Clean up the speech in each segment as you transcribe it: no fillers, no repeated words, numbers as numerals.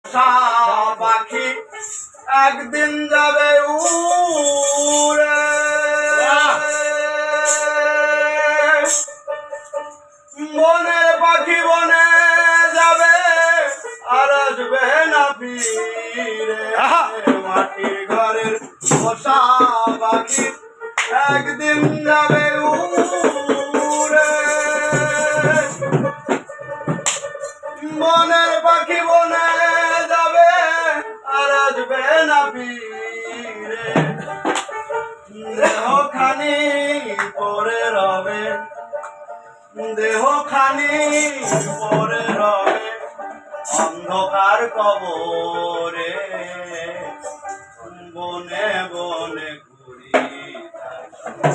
পাখি একদিন যাবে উড়ে, বনের পাখি বনে যাবে আর আসবে না ফিরে। মাটির ঘরের পোষা পাখি একদিন যাবে উড়ে, বনের পাখি বনে যাবে আর আসবে না ফিরে। দেহখানি পরে রবে, দেহখানি পরে রবে অন্ধকার কবরে। বনে বনে ঘুরি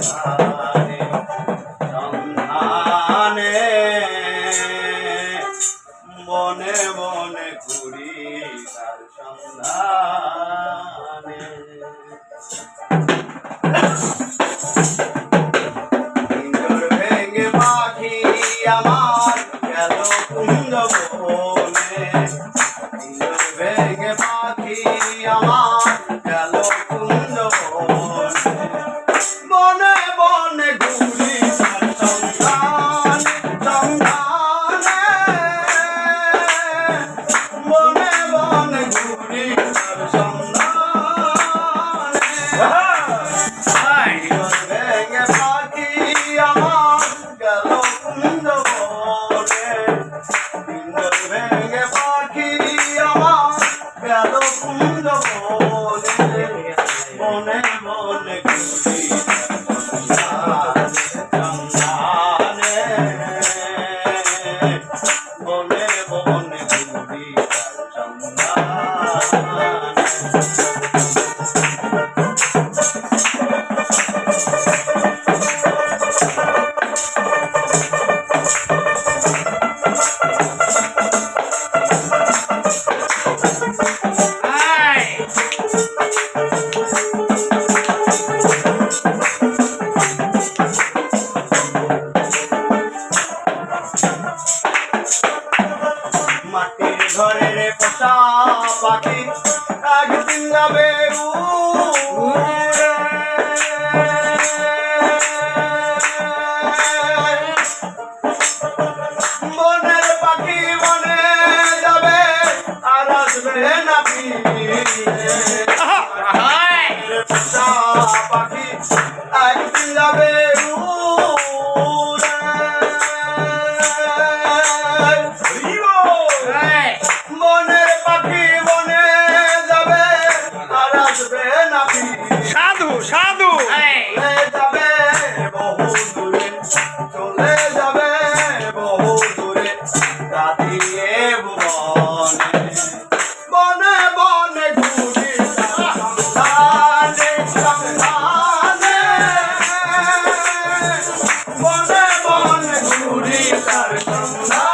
সন্ধানে সন্ধানে, বনে বনে ঘুরি তার সন্ধানে। পিঞ্জর ভেঙে পাখি আমার গেল কুঞ্জ বনে, পিঞ্জর ভেঙে পাখি আমার গেল কুঞ্জ বনে। বনে বনে ঘুরি তার সন্ধানে সন্ধানে, বনে বনে ঘুরি তার সন্ধানে। পিঞ্জর ভেঙে পাখি আমার গেল কুঞ্জ বনে, পিঞ্জর ভেঙে পাখি আমার গেল কুঞ্জ বনে। বনে বনে ঘুরি সন্ধানে, বনে বনে ঘুরি মাটির ঘরের পোষা পাখি একদিন যাবে উড়ে, বনের পাখি বনে যাবে আর আসবে না ফিরে। পোষা পাখি একদিন যাবে উড়ে, বনের পাখি বনে যাবে আর আসবে না ফিরে। সাধু সাধু চলে যাবে বহু দূরে, চলে যাবে বহু দূরে কাঁদিয়ে ভুবনে। বনে বনে ঘুরি তার সন্ধানে সন্ধানে, বনে বনে ঘুরি তার সন্ধানে।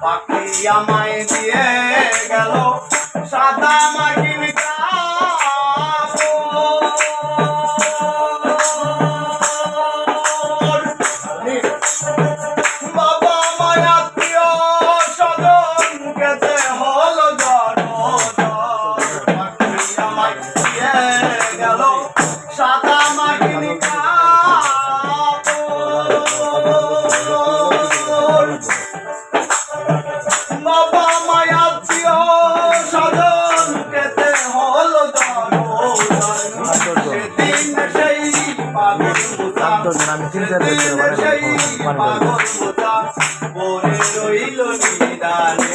পাখি আমায় দিয়ে গেল সাদা মাটির কাপড়। বাবা মায় আত্মীয় স্বজন কেটে হলো জনজন। পাখি আমায় দিয়ে গেল সাদা মাটির কাপড়। বাবা মায় আত্মীয় স্বজন কেটে হলো জনজন। সেদিন সেই পাগল মুসা, সেদিন সেই পাগল মুসা পরে রইল নিদানে।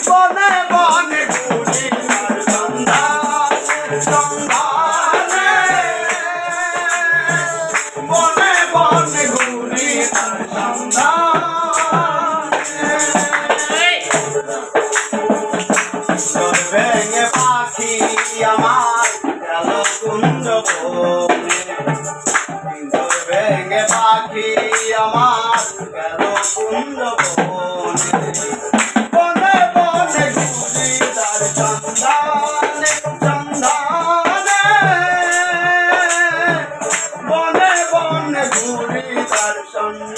বনে বনে ঘুরি তার সন্ধানে সন্ধানে, বনে বনে ঘুরি তার সন্ধানে। বনে পিঞ্জর ভেঙে পাখি আমার গেল কুঞ্জ বনে বনে বনে ঘুরি তার সন্ধানে সন্ধানে বনে বনে ঘুরি তার সন্ধানে